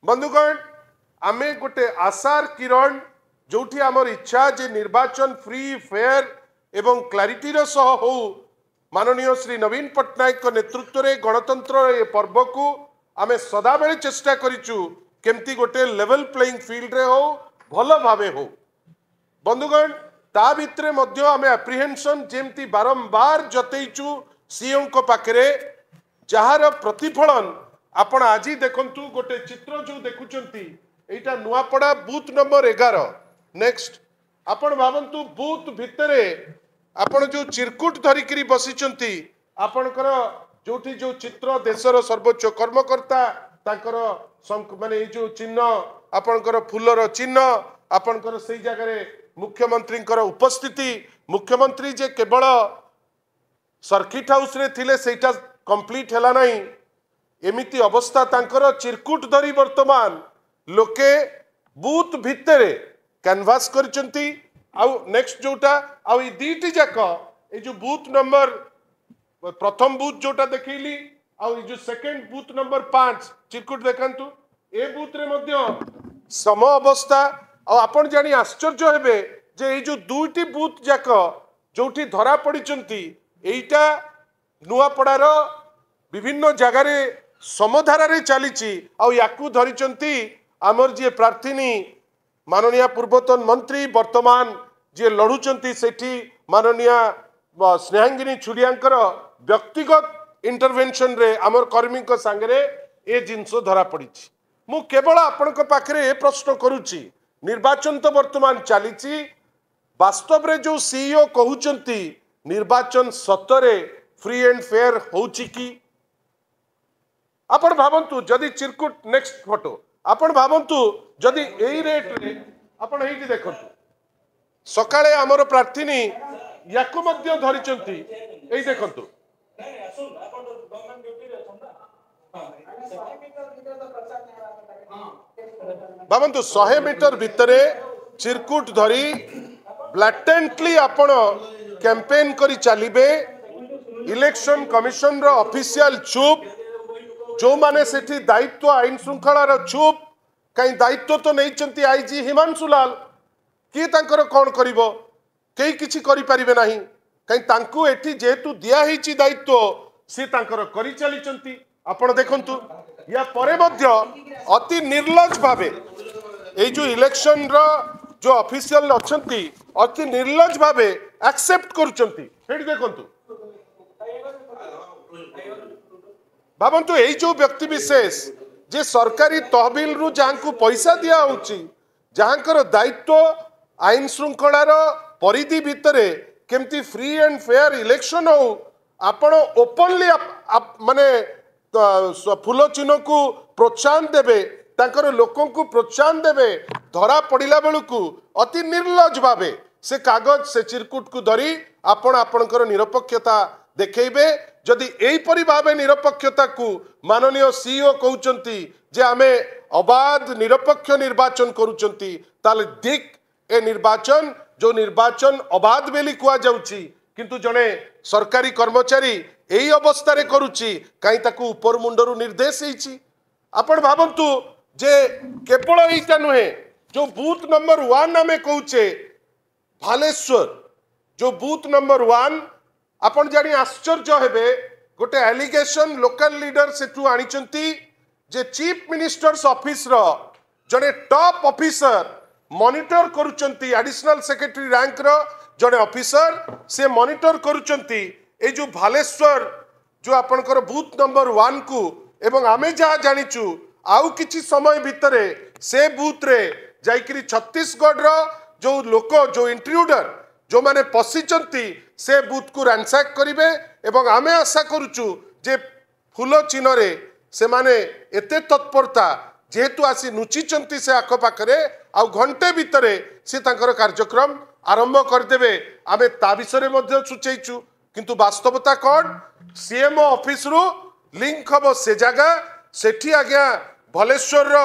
बंधुगण आमे गोटे आशार किरण जोठी आमर इच्छा जे निर्वाचन फ्री फेयर एवं क्लारिटी सह हो माननीय श्री नवीन पट्टनायक नेतृत्व में गणतंत्र ए पर्व को आमे सदा बेले चेष्टा करिचु केमती गोटे लेवल प्लेइंग फील्ड रे हो भल भावे हो बंधुगण ता भितरे मध्य आमे एप्रिहेंशन जेमती बारंबार जतईचु सीएम को पाखरे जहार प्रतिफलन आपण आज देखंतु गोटे चित्र जो देखुचंती एटा नुआपड़ा बूथ नंबर 11 नेक्स्ट आपण भावंतु बूथ भितरे आपण जो चिरकुट धरिकरी बसिचंती आपणकर जोठी जो चित्र देशर सर्वोच्च कर्मकर्ता तांकर माने जो चिन्ह आपणकर फूलर चिन्ह आपणकर से जगह मुख्यमंत्री उपस्थिति मुख्यमंत्री जे केवल सर्किट हाउस रे थिले सेटा कंप्लीट हैला नहीं एमिति अवस्था तांकर चिरकुट धरी वर्तमान लोके बूथ भितरे कैनवास करचंती आउ नेक्स्ट जोटा आउ ई दीटी जाक ए जो बूथ नंबर प्रथम बूथ जोटा देखैली आउ ई जो सेकंड बूथ नंबर 5 चिरकुट देखंतु ए बूथ रे मध्य सम अवस्था आ आपण जानी आश्चर्य हेबे जे ए जो दुईटी बूथ जाक जोठी धरा पड़िचंती एइटा नुआपड़ार विभिन्न जगार समधारा चली आकु धरी आमर जी प्रार्थी माननीय पूर्वतन मंत्री वर्तमान जी लड़ुंट सेठी माननीय स्नेहांगिनी छुड़ियांकर व्यक्तिगत इंटरवेंशन रे आमर कर्मी सांगे ए जिनस धरा पड़ी मु केवल आपण पाखे ए प्रश्न करुच्ची निर्वाचन तो वर्तमान चली वास्तव रे जो सीईओ कहउचंती निर्वाचन सतरे फ्री एंड फेयर होउची की आपण भावंतु जदि चिरकुट नेक्स्ट फोटो आपण भावंतु जदि एई रेट रे आपण एई देखंतु सकाळे हमर प्रार्थीनी याकु मध्य धरिचंती एई देखंतु भावंतु 100 मीटर भितरे चिरकुट धरी ब्लैटेंटली आपण कैंपेन करी चलिबे इलेक्शन कमिशन रो ऑफिशियल चुप जो माने सेठी दायित्व आईन श्रृंखलार चुप कहीं दायित्व तो नहीं आईजी हिमांशु लाल किए तांकर कौन करिवो केही किछि करि परिबे नाही कहीं तांकु एठी जेतु दिया हिची दायित्व सी तांकर करि चलिचंती आपण देखंतु या परे मध्य अति निर्लज भावे ए जो इलेक्शन रो जो ऑफिशियल अछंती अति निर्लज भावे एक्सेप्ट करूचंती हेडी देखंतु भावंतु यही जो व्यक्ति विशेष जे सरकारी तहबिल रु जहाँ को पैसा दिया होची जहाँकर दायित्व आईन श्रृंखलार परिधि भितरे केमती फ्री एंड फेयर इलेक्शन हो आपण ओपनली माने फूल चिन्ह को प्रोत्साहन देबे तांकर लोकों को प्रोत्साहन देबे धरा पड़िला बेलू को अति निर्लज भावे से कागज से चिरकुट को धरी आपण आपणकर निरपेक्षता देखैबे जदि एहीपरि भावे निरपेक्षता को माननीय सीईओ कहउचंती जे आमे अबाध निरपेक्ष निर्वाचन करूचंती ताले दिक ए निर्वाचन जो निर्वाचन अबाध बेली कुआ जाउची किंतु जने सरकारी कर्मचारी एही अवस्था रे करूची काई ताकू ऊपर मुंडरू निर्देश हेची आपण भावंतु जे केवल एटा नुहे जो बूथ नंबर 1 आमे कहउचे भालेश्वर जो बूथ नंबर 1 आपण जानी आश्चर्य हेबे गोटे एलिगेशन लोकल लीडर सेठू आनिचंती जे चीफ मिनिस्टर्स ऑफिस रो जने टॉप ऑफिसर मॉनिटर करूचंती एडिशनल सेक्रेटरी रैंक रो जने ऑफिसर से मॉनिटर करूचंती ए जो भालेश्वर जो आपनकर बूथ नंबर 1 को एवं आमे जहा जानिचु आउ किछि समय भितरे से बूथ रे जाइकरी छत्तीसगढ़ रो जो लोक जो इंट्रूडर जो माने पसिचंती से बूथ को रैंसैक करिवे एवं आमे आशा करूचु जे फूल चिन्ह रे से माने एते तत्परता जेहेतु आसी नुचिचंती से आख पाखरे आ घंटे भितरे से तांकर कार्यक्रम आरंभ करदेवे आमे ता विषय मध्ये सूचैचु किंतु वास्तवता कौन सीएमओ ऑफिस रु लिंक हबो से जगह सेठी आज्ञा भलेश्वर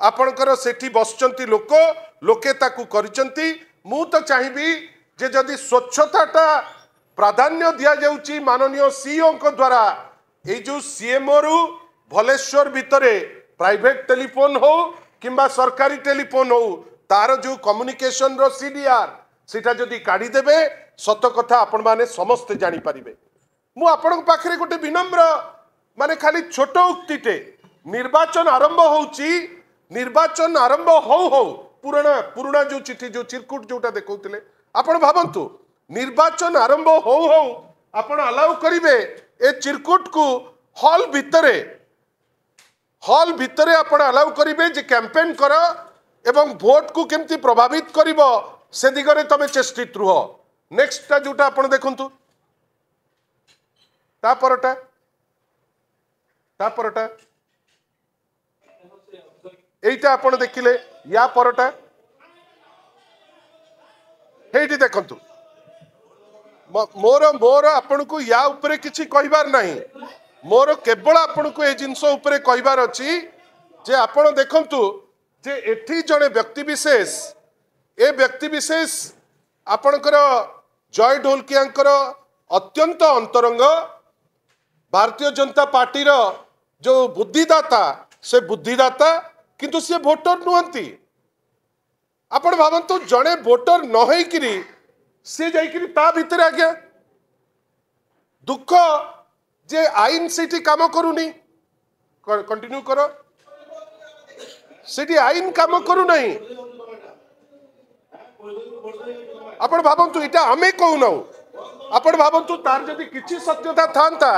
आपणकर सेठी बसचंती लोके ताकू करिचंती मु तो चाहिबी जे जदि स्वच्छताटा प्राधान्य दिया जाउची माननीय सीईओ को द्वारा ए जो सीएमओ रु भलेश्वर भितरे प्राइवेट टेलीफोन हो किंबा सरकारी टेलीफोन हो तार जो कम्युनिकेशन रो सीडीआर सीटा जदि काढ़ी देबे सत कथा आपण माने समस्त जानि परिबे। मु आपण पाखरे गोटे विनम्र माने खाली छोट उक्तिटे निर्वाचन आरंभ होउची निर्वाचन आरंभ हो पुराना पुराना जो चिठी जो चिरकुट जोटा देखौतिले आपण भाबंतु निर्वाचन आरंभ हो आपण अलाउ करिवे ए चिरकुट को हॉल भितरे आपण अलाउ करिवे जे कैंपेन कर एवं भोट को केमती प्रभावित करिवो से दिगरे तमे चेष्टित रुह। नेक्स्ट टा जोटा आपण देखंतु ता परटा एटा आपण देखिले या परटा हेटी देखंतु मोर मोर आपण को या ऊपर किछि कहिबार नाही मोर केवल आपण को ए जिंस ऊपर कहिबार अछि जे आपण देखंतु जे एठी जणे व्यक्ति विशेष ए व्यक्ति विशेष आपणकर जय ढोलकियांकर अत्यंत अंतरंग भारतीय जनता पार्टी रो जो बुद्धिदाता से बुद्धिदाता किंतु से वोटर नुहंती। आपण भावंतु जणे वोटर न होइकिरी से जाइकिरी ता भितर आज्ञा दुख जे आईन सेठी काम करूनी कंटिन्यू करो सेठी आईन काम करू नहीं आपण भावंतु इटा आमे कहू ना आपण भावंतु तार जदि किछि सत्यता थांता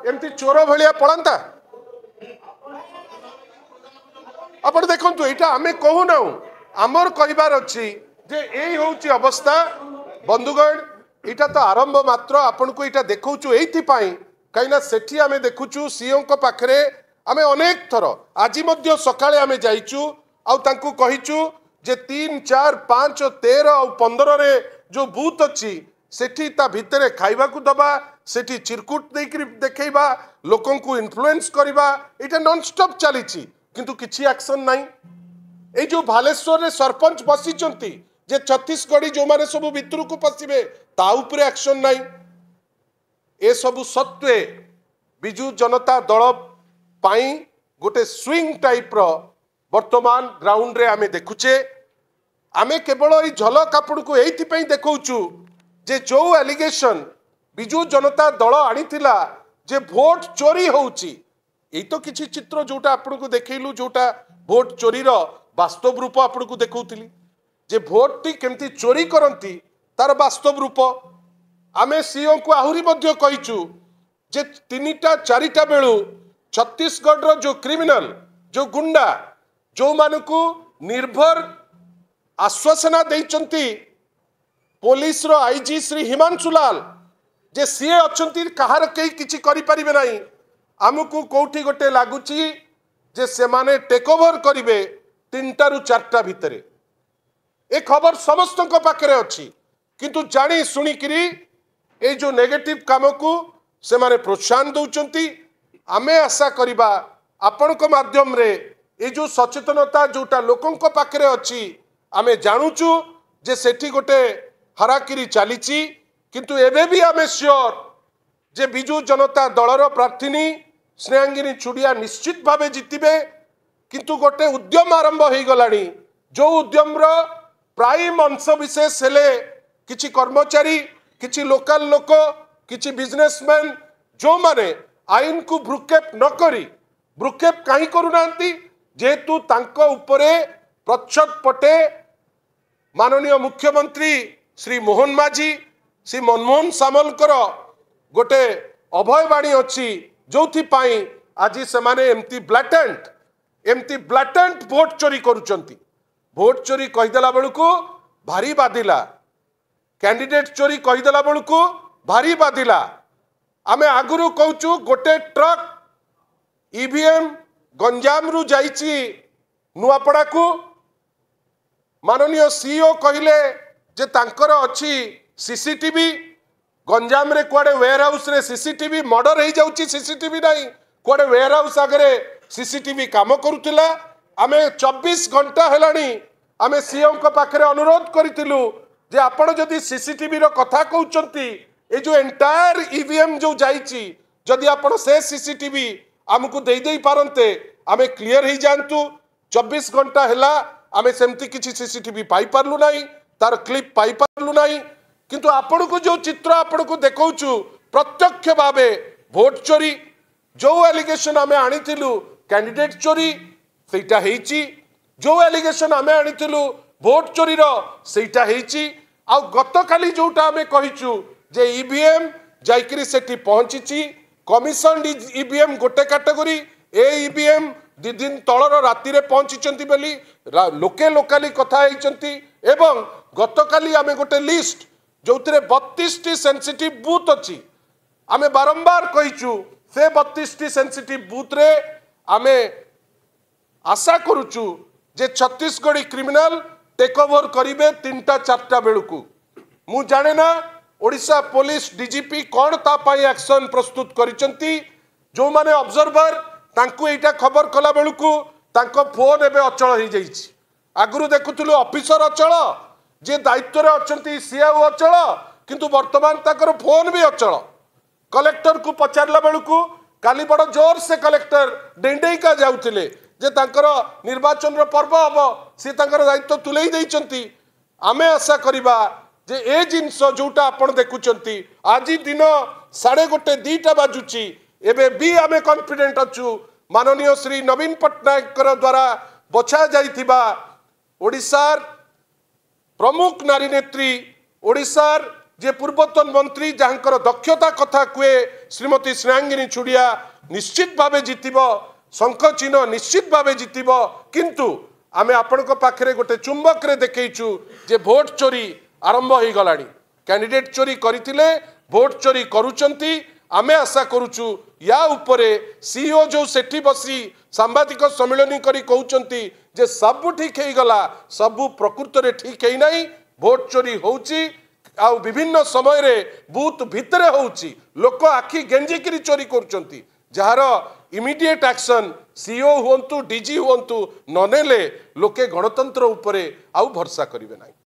एमती चोर भलिया पळंता आपण देखंतु इटा आमे कहू ना आमर कहिबार अछि जे एई होउची अवस्था बंधुगण इटा तो आरंभ मात्र आपण को इटा देखौचु एथि पई कहिना सेठी आमे देखुचु सीओ को पाखरे आमे अनेक थर आजि मध्य सकाळे आमे जाइचु आउ तांकु कहिचु जे 3 4 5 13 और 15 रे जो बूथ अच्छी सेठी ता भितरे खाइबा को दबा सेठी चिरकुट देकरी देखैबा लोकन को इन्फ्लुएंस करबा एटा नॉन स्टॉप चलीची किंतु किछि एक्शन नाही। ए जो भालेश्वर रे सरपंच बसिचंती जे छत्तीसगढ़ी जो माने सब भितर को पसिबे ता ऊपर एक्शन नाही। ए सब सत्वे बिजू जनता दल पाई गोटे स्विंग टाइप रो वर्तमान ग्राउंड रे आमे देखुचे आमे केवल ई झलक आपण को एथि पई देखौचु जे जो एलिगेशन बिजू जनता दल आनीथिला जे भोट चोरी होउची एई तो किछि चित्र जोटा आपण को देखैलु जोटा भोट चोरी रो वास्तव रूप आपण को देखौतिली जे भोट टी केमती चोरी करंती तार वास्तव रूप आमे सीओ को आहुरी मध्य कहिचु जे 3टा 4टा बेलू छत्तीसगढ़ रो जो क्रिमिनल जो गुंडा जो मानकु निर्भर आश्वासना देइचंती पुलिस रो आईजी श्री हिमांशु लाल जे सीए अछंती कहार कई किछि करि परिबे नाही आमको कोठी गोटे लागुची जे से माने टेक ओवर करिवे 3टा रु 4टा भितरे ए खबर समस्त को पाखरे अछि किंतु जानी सुनी किरी ए जो नेगेटिव काम को से माने प्रोत्साहन दउचंती आमे आशा करिबा आपण को माध्यम रे ए जो सचेतनता जोटा लोकन को पाखरे अछि आमे जानूचु जे सेठी गोटे हराकिरी चलीची किंतु एबे भी आमे श्योर जे बिजू जनता दलर प्रार्थीनी स्नेहांगिनी चुड़िया निश्चित भावे जितिबे किंतु गोटे उद्यम आरंभ हो गलानी जो उद्यम रो प्राइम अंश विशेष हेले किछि कर्मचारी किछि लोकल लोक किछि बिजनेसमैन जो माने आईन को भ्रुक्षेप न करी भ्रुक्षेप काहे करूनांती जेतु तांको उपरे प्रच्छद पटे माननीय मुख्यमंत्री श्री मोहन माझी श्री मनमोहन सामलकर गोटे अभयवाणी अच्छी जो पाई आज से माने एमती ब्लैटेंट भोट चोरी करुचंती भोट चोरी कहीदेला बेलू भारी बाधिला कैंडिडेट चोरी कहीदेला बेलू भारी बाधिला आमे आगुरु कहूचु गोटे ट्रक ईवीएम गंजाम रु जाइची नुआपड़ा को माननीय सीईओ कहले जे तांकर अछि सीसीटीवी गंजाम रे कुआडे वेयर हाउस रे सीसीटीवी मर्डर हो जाउची सीसीटीवी नहीं कुआडे वेयर हाउस आगे सीसीटीवी काम करुतिला आमे 24 घंटा हेलानी आमे सीएम को पाखरे अनुरोध करितिलु जे आपण जदि सीसीटीवी रो कथा कहउचंती ए जो एंटायर ईवीएम जो जाइची जदि आपण से सीसीटीवी हमकु दे पारंते आमे क्लियर ही जानतु 24 घंटा हैला आमे सेमती किछि सीसीटीवी पाई पारलु नाही तार क्लिप पाई पारलु नाही किंतु आपण को जो चित्र आपण को देखौछु प्रत्यक्ष भावे भोट चोरी जो एलिगेशन आमे आनिथिलु कैंडिडेट चोरी सेटा हेची जो एलिगेशन आमे आनिथिलु भोट चोरी रो सेटा हेची आ गतकाली जोटा आमे कहिचु जे ईवीएम जाइकरी सेठी पहुंचीची कमिशन ईवीएम गोटे कैटेगरी ए ईवीएम दि दिन तलर राति रे पहुंचीचंती बेली लोके लोकाली कथा हेचंती एवं गतकाली आमे गोटे लिस्ट जोथिरे 32 टी सेंसिटिव बूथ अछि आमे बारंबार कहिचु से 32 टी सेंसिटिव बूथ रे आमे आशा करूचु जे छत्तीसगढ़ी क्रिमिनल टेक ओवर करिवे 3टा 4टा बेलुकु मु जाने ना ओडिशा पुलिस डीजीपी कौन ता पाई एक्शन प्रस्तुत करिसंती जो माने ऑब्जर्वर तांकु एटा खबर कला बेलुकु तांको फोन एबे अचल ही जाईछि आगुरु देखुथुलु ऑफिसर अचल जे दायित्व रे अछंती सीआईओ अचल किंतु वर्तमान ताकर फोन भी अचल कलेक्टर को पचारला बेलुकु काली बड़ जोर से कलेक्टर डेंडेका जाउथिले जे तांकर निर्वाचन रो पर्व हबो से तांकर दायित्व तुलेई दैचंती आमे आशा करिबा जे ए जिंस जोटा आपण देखुचंती आजी दिन 1:30 2टा बाजुची एबे भी आमे कॉन्फिडेंट अछु माननीय श्री नवीन पट्टनायक द्वारा बछा जाइथिबा ओडिशार प्रमुख नारी नेत्री ओडिशार जे पूर्वतन मंत्री जहाँकर दक्षता कथा कुए श्रीमती श्रेयांगिनी छुड़िया निश्चित भावे जीतिबो शंख चिन्ह निश्चित भावे जीतिबो किंतु आमे आपण पाखरे गोटे चुंबक रे देखैछु जे भोट चोरी आरंभ हो गलानी कैंडिडेट चोरी करथिले भोट चोरी करूचंती आमे आशा करूचु या उपरे सीईओ जो सेठी बसी सांबादिक सम्मेलन करी कहउचंती जे सब ठीक हे गला सब प्रकृत रे ठीक हे नाही भोट चोरी होउची आ विभिन्न समय रे बूथ भितरे होउची लोक आखि गेंजी करी चोरी करूचंती जार इमीडिएट एक्शन सीईओ हुंतु डीजी हुंतु ननेले लोके गणतंत्र उपरे आउ भरसा करिवे नाही।